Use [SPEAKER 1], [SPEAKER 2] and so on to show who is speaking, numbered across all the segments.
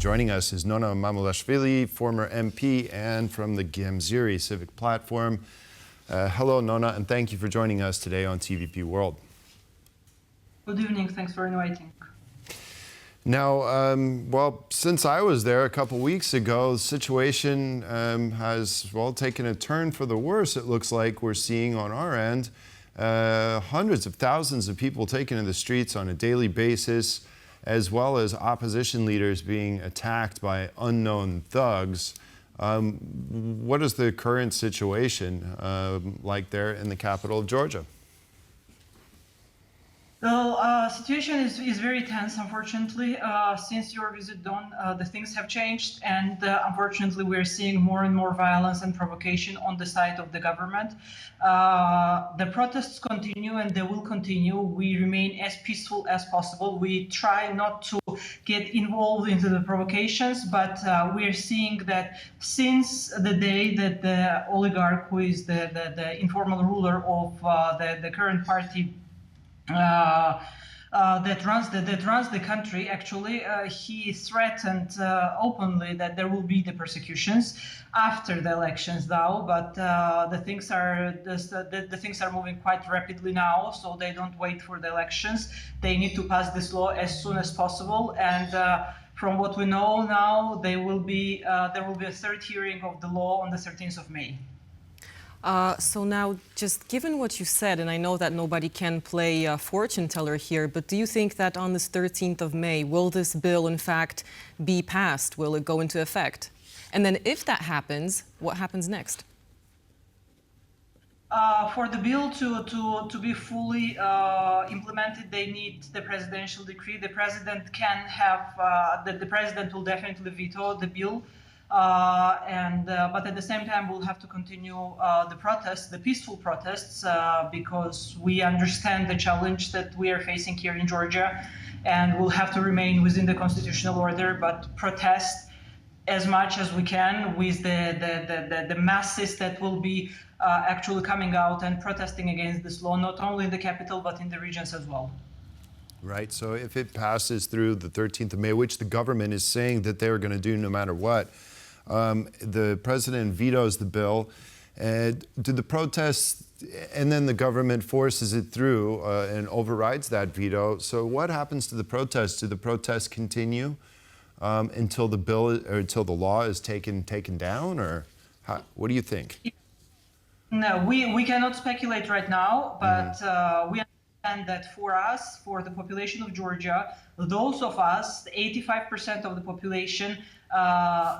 [SPEAKER 1] Joining us is Nona Mamulashvili, former MP and from the Gemziri Civic Platform. Hello, Nona, and thank you for joining us today on TVP World.
[SPEAKER 2] Good evening. Thanks for inviting.
[SPEAKER 1] Now, well, since I was there a couple weeks ago, the situation has, well, taken a turn for the worse, it looks like we're seeing on our end. Hundreds of thousands of people taken in the streets on a daily basis, as well as opposition leaders being attacked by unknown thugs. What is the current situation like there in the capital of Georgia?
[SPEAKER 2] The situation is very tense, unfortunately. Since your visit, Don, the things have changed, and unfortunately we're seeing more and more violence and provocation on the side of the government. The protests continue and they will continue. We remain as peaceful as possible. We try not to get involved into the provocations, but we are seeing that since the day that the oligarch, who is the informal ruler of the current party, that runs the country, actually, he threatened openly that there will be the persecutions after the elections now. But the things are moving quite rapidly now, so they don't wait for the elections. They need to pass this law as soon as possible. And from what we know now, there will be a third hearing of the law on the 13th of May.
[SPEAKER 3] So now, just given what you said, and I know that nobody can play fortune teller here, but do you think that on this 13th of May, will this bill in fact be passed? Will it go into effect? And then if that happens, what happens next?
[SPEAKER 2] For the bill to be fully implemented, they need the presidential decree. The president can have, the president will definitely veto the bill. But at the same time, we'll have to continue the protests, the peaceful protests, because we understand the challenge that we are facing here in Georgia, and we'll have to remain within the constitutional order, but protest as much as we can with the masses that will be actually coming out and protesting against this law, not only in the capital, but in the regions as well.
[SPEAKER 1] Right, so if it passes through the 13th of May, which the government is saying that they're going to do no matter what, the president vetoes the bill, and do the protests, and then the government forces it through and overrides that veto. So what happens to the protests? Do the protests continue until the bill or until the law is taken down, or what do you think?
[SPEAKER 2] No, we cannot speculate right now, but we understand that for us, for the population of Georgia, those of us, 85% of the population,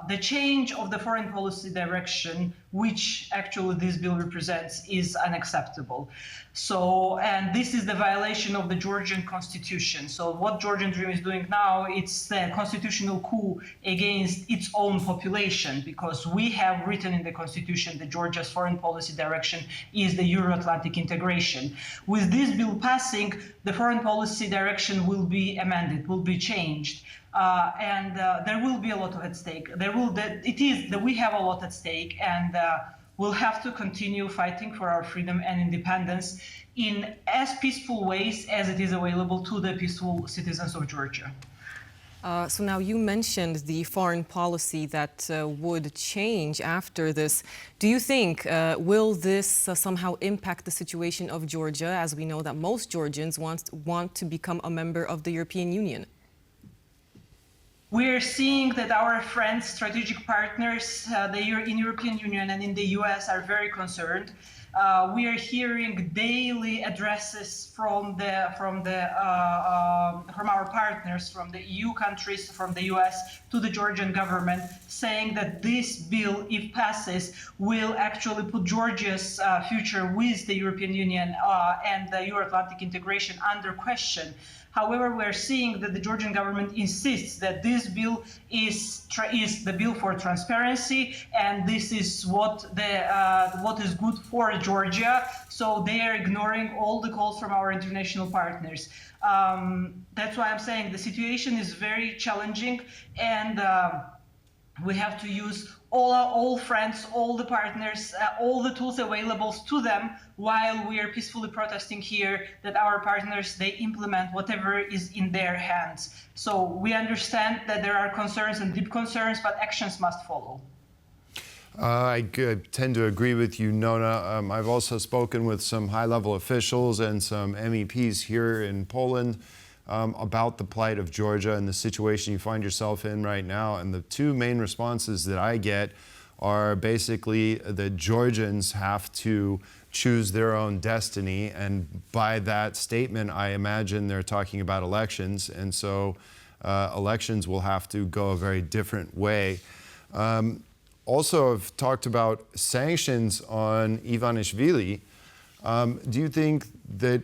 [SPEAKER 2] the change of the foreign policy direction, which actually this bill represents, is unacceptable. So, and this is the violation of the Georgian constitution. So what Georgian Dream is doing now, it's a constitutional coup against its own population, because we have written in the constitution that Georgia's foreign policy direction is the Euro-Atlantic integration. With this bill passing, the foreign policy direction will be amended, will be changed. And there will be a lot at stake. We have a lot at stake, and we'll have to continue fighting for our freedom and independence in as peaceful ways as it is available to the peaceful citizens of Georgia.
[SPEAKER 3] So now you mentioned the foreign policy that would change after this. Do you think, will this somehow impact the situation of Georgia, as we know that most Georgians want to become a member of the European Union?
[SPEAKER 2] We're seeing that our friends, strategic partners in European Union and in the US are very concerned. We are hearing daily addresses from our partners, from the EU countries, from the US to the Georgian government, saying that this bill, if passes, will actually put Georgia's future with the European Union and the Euro-Atlantic integration under question. However, we're seeing that the Georgian government insists that this bill is the bill for transparency, and this is what is good for Georgia. So they are ignoring all the calls from our international partners. That's why I'm saying the situation is very challenging, and we have to use all friends, all the partners, all the tools available to them while we are peacefully protesting here, that our partners, they implement whatever is in their hands. So we understand that there are concerns and deep concerns, but actions must follow.
[SPEAKER 1] Tend to agree with you, Nona. I've also spoken with some high-level officials and some MEPs here in Poland about the plight of Georgia and the situation you find yourself in right now. And the two main responses that I get are basically that Georgians have to choose their own destiny. And by that statement, I imagine they're talking about elections. And so elections will have to go a very different way. Also, I've talked about sanctions on Ivanishvili. Do you think that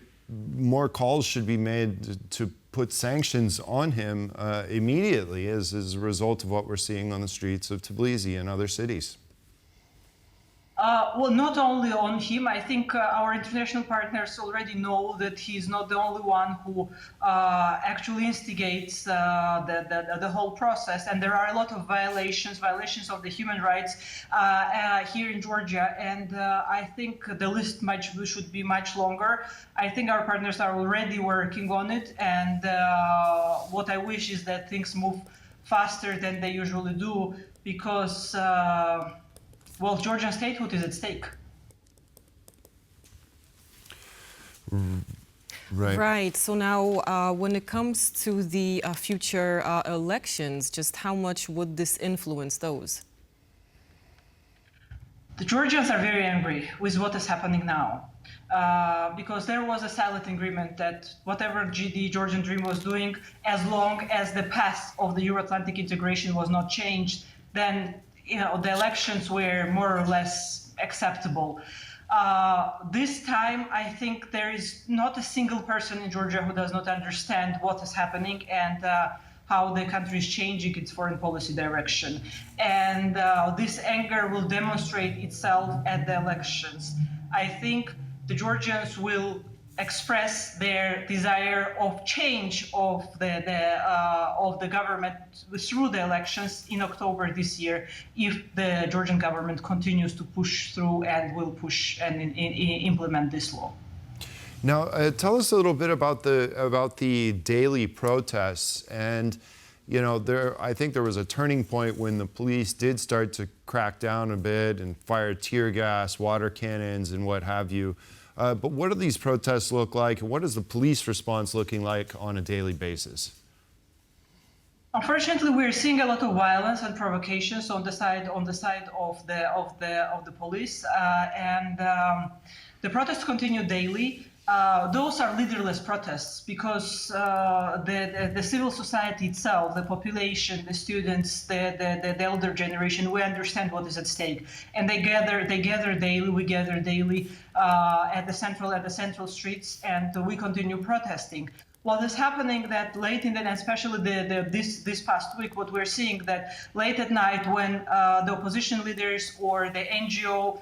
[SPEAKER 1] more calls should be made to put sanctions on him immediately as a result of what we're seeing on the streets of Tbilisi and other cities?
[SPEAKER 2] Well, not only on him. I think our international partners already know that he's not the only one who actually instigates the whole process. And there are a lot of violations of the human rights here in Georgia. And I think the list should be much longer. I think our partners are already working on it. And what I wish is that things move faster than they usually do, because well, Georgian statehood is at stake.
[SPEAKER 3] Right. So now, when it comes to the future elections, just how much would this influence those?
[SPEAKER 2] The Georgians are very angry with what is happening now, because there was a silent agreement that whatever the Georgian dream was doing, as long as the path of the Euro-Atlantic integration was not changed, then the elections were more or less acceptable. This time, I think there is not a single person in Georgia who does not understand what is happening and how the country is changing its foreign policy direction. And this anger will demonstrate itself at the elections. I think the Georgians will express their desire of change of the government through the elections in October this year, if the Georgian government continues to push through and will push and implement this law.
[SPEAKER 1] Now, tell us a little bit about the daily protests. And I think there was a turning point when the police did start to crack down a bit and fire tear gas, water cannons, and what have you. But what do these protests look like, and what is the police response looking like on a daily basis?
[SPEAKER 2] Unfortunately, we're seeing a lot of violence and provocations on the side of the police, and the protests continue daily. Those are leaderless protests because the civil society itself, the population, the students, the elder generation, we understand what is at stake, and they gather daily. We gather daily at the central streets, and we continue protesting. What is happening that late in the night, especially this past week, what we're seeing that late at night when the opposition leaders or the NGO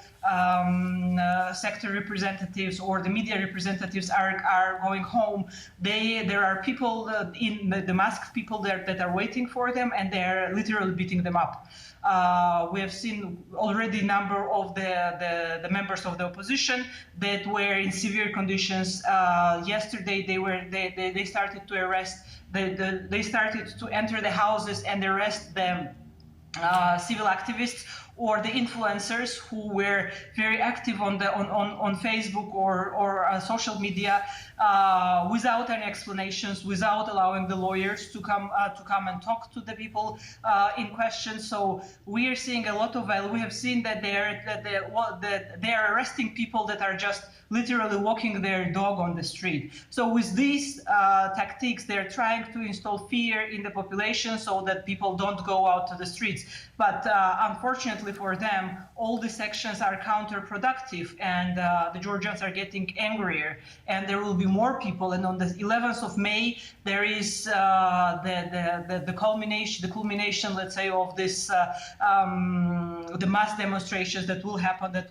[SPEAKER 2] sector representatives or the media representatives are going home, there are people the masked people there that are waiting for them, and they're literally beating them up. We have seen already a number of the members of the opposition that were in severe conditions. Yesterday, they started to arrest. They started to enter the houses and arrest the civil activists or the influencers who were very active on Facebook or social media without any explanations, without allowing the lawyers to come and talk to the people in question. So we are seeing a lot of violence. We have seen that they are arresting people that are just literally walking their dog on the street. So with these tactics, they're trying to install fear in the population so that people don't go out to the streets. But unfortunately for them, all these actions are counterproductive, and the Georgians are getting angrier, and there will be more people. And on the 11th of May, there is the culmination, let's say, of this the mass demonstrations that will happen in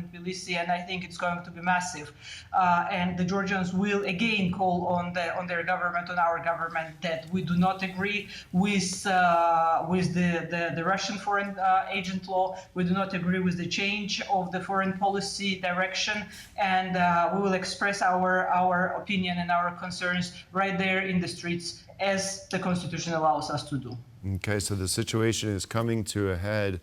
[SPEAKER 2] Tbilisi, and I think it's going to be massive. And the Georgians will again call on their government, on our government, that we do not agree with the Russian foreign agent law. veto. We do not agree with the change of the foreign policy direction, and we will express our opinion and our concerns right there in the streets, as the Constitution allows us to do.
[SPEAKER 1] Okay, so the situation is coming to a head.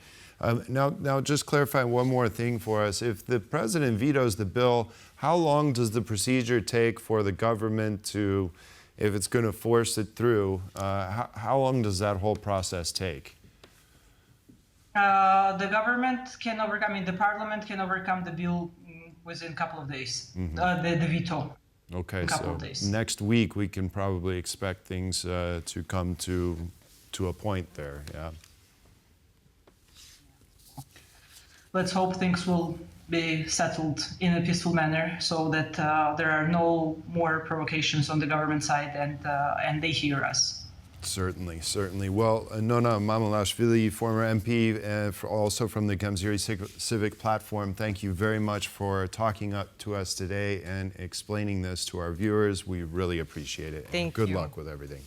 [SPEAKER 1] Now, just clarify one more thing for us. If the president vetoes the bill, how long does the procedure take for the government to, if it's going to force it through, how long does that whole process take?
[SPEAKER 2] The parliament can overcome the bill within a couple of days, the veto.
[SPEAKER 1] Okay,
[SPEAKER 2] couple
[SPEAKER 1] so
[SPEAKER 2] of days.
[SPEAKER 1] next week we can probably expect things to come to a point there, yeah.
[SPEAKER 2] Let's hope things will be settled in a peaceful manner, so that there are no more provocations on the government side, and they hear us.
[SPEAKER 1] Certainly, certainly. Well, Nona Mamulashvili, former MP, also from the Gamziri Civic Platform, thank you very much for talking to us today and explaining this to our viewers. We really appreciate it.
[SPEAKER 3] Thank
[SPEAKER 1] you. Good
[SPEAKER 3] you.
[SPEAKER 1] luck with everything.